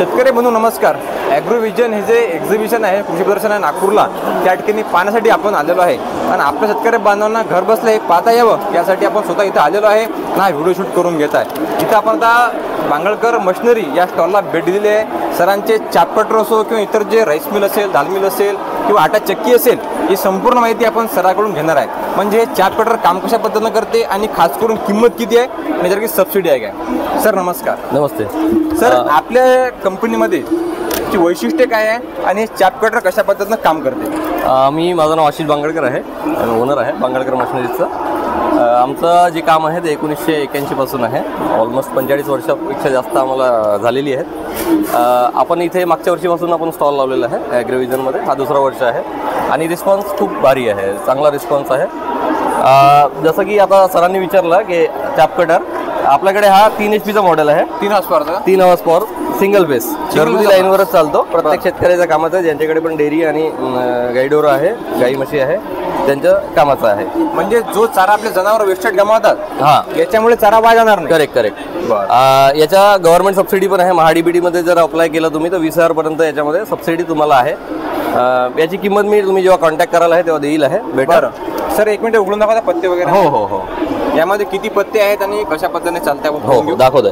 शेतकरी बंधू नमस्कार. ॲग्रोव्हिजन हे जे एक्झिबिशन आहे, कृषी प्रदर्शन आहे नागपूरला, त्या ठिकाणी पाहण्यासाठी आपण आलेलो आहे. आणि आपल्या शेतकरी बांधवांना घर बसले पाहता यावं यासाठी आपण स्वतः इथं आलेलो आहे. हा व्हिडिओ शूट करून घेत आहे. इथं आपण आता बांगळकर मशिनरी या स्टॉलला भेट दिलेली आहे. सरांचे चापकटर असो किंवा इतर जे राईस मिल असेल, दाल मिल असेल किंवा आटा चक्की असेल, ही संपूर्ण माहिती आपण सराकडून घेणार आहे. म्हणजे हे चापकटर काम कशा पद्धतीनं करते आणि खास करून किंमत किती आहे, म्हणजे की सबसिडी आहे काय. सर नमस्कार. नमस्ते सर, आपल्या कंपनीमध्ये ची वैशिष्ट्य काय आहे आणि चापकटर कशा पद्धतीनं काम करते? माझं नाव आशिष बांगळकर आहे, ओनर आहे बांगळकर मशिनरीचं. आमचं जे काम आहे ते 1981 पासून आहे. ऑलमोस्ट 45 वर्षापेक्षा जास्त आम्हाला झालेली आहेत. आपण इथे मागच्या वर्षीपासून आपण स्टॉल लावलेला आहे ॲग्रोव्हिजनमध्ये. हा दुसरा वर्ष आहे आणि रिस्पॉन्स खूप भारी आहे, चांगला रिस्पॉन्स आहे. जसं की आता सरांनी विचारलं की चापकटर आपल्याकडे हा 3 HP मॉडेल आहे. 3 हॉर्स पॉवर सिंगल बेस घरगुती लाईनवरच चालतो. प्रत्येक शेतकऱ्याच्या कामाचं आहे, ज्यांच्याकडे पण डेअरी आणि गाईडोर आहे, गाई म्हशी आहे, त्यांच्या कामाचं आहे. म्हणजे जो चारा आपले जनावर वेस्टेज गमावतात, हां, याच्यामुळे चारा वाया जाणार नाही. करेक्ट. याच्या गव्हर्नमेंट सबसिडी पण आहे. महाडीबीटीमध्ये जर अप्लाय केलं तुम्ही तर 20,000 पर्यंत याच्यामध्ये सबसिडी तुम्हाला आहे. याची किंमत मी तुम्ही जेव्हा कॉन्टॅक्ट कराल आहे तेव्हा देईल आहे. बेटर सर, एक मिनिट उघडून दाखवता पत्ते वगैरे? हो. यामध्ये किती पत्ते आहेत आणि कशा पद्धतीने चालतात? हो, दाखवतोय.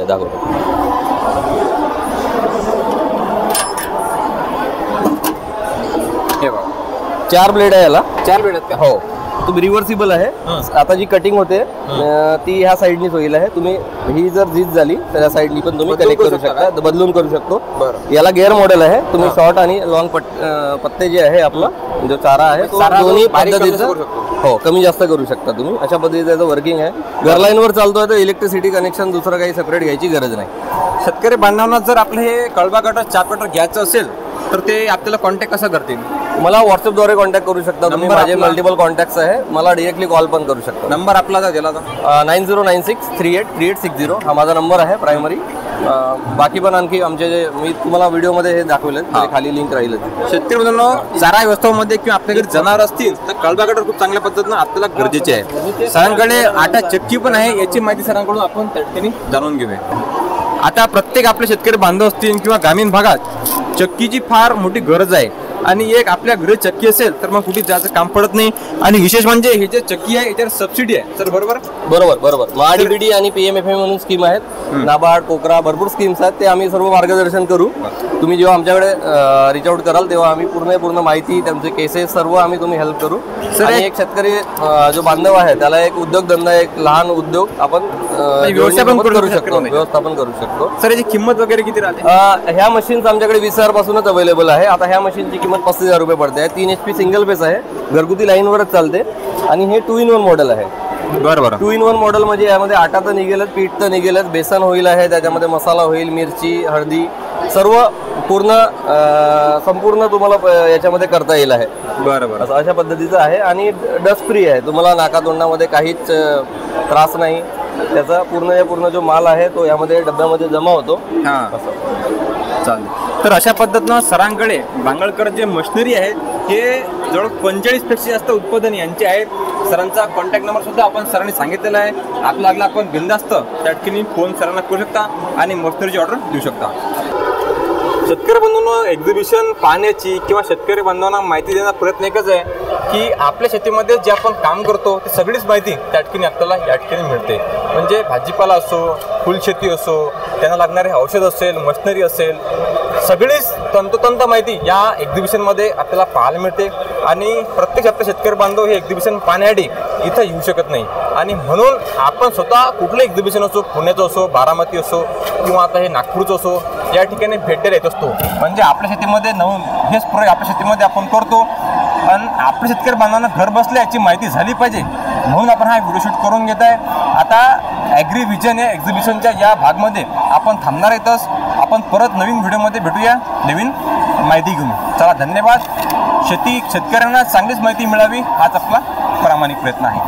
हे बघा, 4 ब्लेड आहे याला. 4 ब्लेड आहेत. हो, तुम्ही रिव्हर्सिबल आहे. आता जी कटिंग होते ती ह्या साईडनीच होईल आहे. तुम्ही ही जर झीज झाली तर या साईडनी पण तुम्ही कनेक्ट करू शकता, बदलून करू शकतो. याला गेअर मॉडेल आहे. तुम्ही शॉर्ट आणि लॉंग पत्ते जे आहे आपला जो चारा आहे तो दोन्ही पद्धतीचं हो कमी जास्त करू शकता तुम्ही. अशा पद्धतीचं वर्किंग आहे. घर लाईनवर चालतोय तर इलेक्ट्रिसिटी कनेक्शन दुसरं काही सेपरेट घ्यायची गरज नाही. शेतकरी बांधवांना जर आपलं हे कळबा कटर, चापकटर घ्यायचं असेल तर ते आपल्याला कॉन्टॅक्ट कसं करतील? मला व्हॉट्सअपद्वारे कॉन्टॅक्ट करू शकता तुम्ही. माझे मल्टिपल कॉन्टॅक्ट्स आहे. मला डायरेक्टली कॉल पण करू शकता. नंबर आपला दिला तर 9096383860 हा माझा नंबर आहे प्रायमरी. बाकी पण आणखी आमचे जे मी तुम्हाला व्हिडिओमध्ये हे दाखवले खाली लिंक राहील. शेतकरी मित्रांनो, चारा व्यवस्थामध्ये किंवा आपल्याकडे जनावर असतील तर कळबा कटर खूप चांगल्या पद्धतीनं आपल्याला गरजेचे आहे. सरांकडे आटा चक्की पण आहे, याची माहिती सरांकडून आपण त्या ठिकाणी जाणून घेऊया. आता प्रत्येक आपले शेतकरी बांधव असतील किंवा ग्रामीण भागात चक्कीची फार मोठी गरज आहे. आणि एक आपल्या घरी चक्की असेल तर मग कुठे जायचं काम पडत नाही. आणि विशेष म्हणजे हे जे चक्की आहे याच्यावर सबसिडी आहे. सर बरोबर. महाडीबीटी आणि PMFA म्हणून स्कीम आहेत. नाबार्ड, कोकरा भरपूर स्कीम्स आहेत. ते आम्ही सर्व मार्गदर्शन करू. तुम्ही जेव्हा आमच्याकडे रिच आउट कराल तेव्हा आम्ही पूर्ण माहिती, त्यांचे केसेस सर्व आम्ही तुम्ही हेल्प करू. आणि एक शेतकरी जो बांधव आहे त्याला एक उद्योगधंदा, एक लहान उद्योग आपण व्यवस्थापन करू शकतो. सर, याची किंमत वगैरे किती राहते? ह्या मशीन्स आमच्याकडे 20,000 पासूनच अवेलेबल आहे. आता ह्या मशीनची किंमत 35,000 रुपये पडते. 3 HP सिंगल बेस आहे, घरगुती लाईनवरच चालते. आणि हे 2-in-1 मॉडेल आहे. बरोबर. 2-in-1 मॉडेल म्हणजे यामध्ये आटा तर निघेलच, पीठ तर निघेलच, बेसन होईल आहे, त्याच्यामध्ये मसाला होईल, मिरची, हळदी सर्व संपूर्ण तुम्हाला याच्यामध्ये करता येईल आहे. बरोबर. अशा पद्धतीचं आहे. आणि डस्ट फ्री आहे. तुम्हाला नाकातोंडामध्ये काहीच त्रास नाही. त्याचा पूर्ण जो माल आहे तो यामध्ये डब्यामध्ये जमा होतो. चालेल. तर अशा पद्धतीनं सरांकडे बांगळकर जे मशिनरी आहे हे जवळ 45 पेक्षा जास्त उत्पादन यांचे आहेत. सरांचा कॉन्टॅक्ट नंबर सुद्धा आपण सरांनी सांगितलेला आहे. आपल्याला आपण बिनधास्त त्या ठिकाणी फोन सरांना करू शकता आणि मशिनरीची ऑर्डर देऊ शकता. शेतकरी बंधूंनो, एक्झिबिशन पाहण्याची किंवा शेतकरी बांधवांना माहिती देण्याचा प्रयत्न एकच आहे की आपल्या शेतीमध्ये जे आपण काम करतो ते सगळीच माहिती त्या ठिकाणी आपल्याला या ठिकाणी मिळते. म्हणजे भाजीपाला असो, फुलशेती असो, त्यांना लागणारे औषध असेल, मशिनरी असेल, सगळीच तंतोतंत माहिती या एक्झिबिशनमध्ये आपल्याला पाहायला मिळते. आणि प्रत्येक आपले शेतकरी बांधव हे एक्झिबिशन पाहण्यासाठी इथं येऊ शकत नाही. आणि म्हणून आपण स्वतः कुठलं एक्झिबिशन असो, पुण्याचं असो, बारामती असो किंवा आता हे नागपूरचं असो, या ठिकाणी भेट द्यायला येत असतो. म्हणजे आपल्या शेतीमध्ये नवीन हेच प्रयोग आपल्या शेतीमध्ये आपण करतो. आणि आपल्या शेतकरी बांधवांना घर बसल्या याची माहिती झाली पाहिजे म्हणून आपण हा व्हिडिओ शूट करून घेत आहे. आता ॲग्रीव्हिजन या एक्झिबिशनच्या या भागमध्ये आपण थांबणार येतच. आपण परत नवीन व्हिडिओमध्ये भेटूया नवीन माहिती घेऊन. चला, धन्यवाद. शेतकऱ्यांना चांगलीच माहिती मिळावी हाच आपला प्रामाणिक प्रयत्न आहे.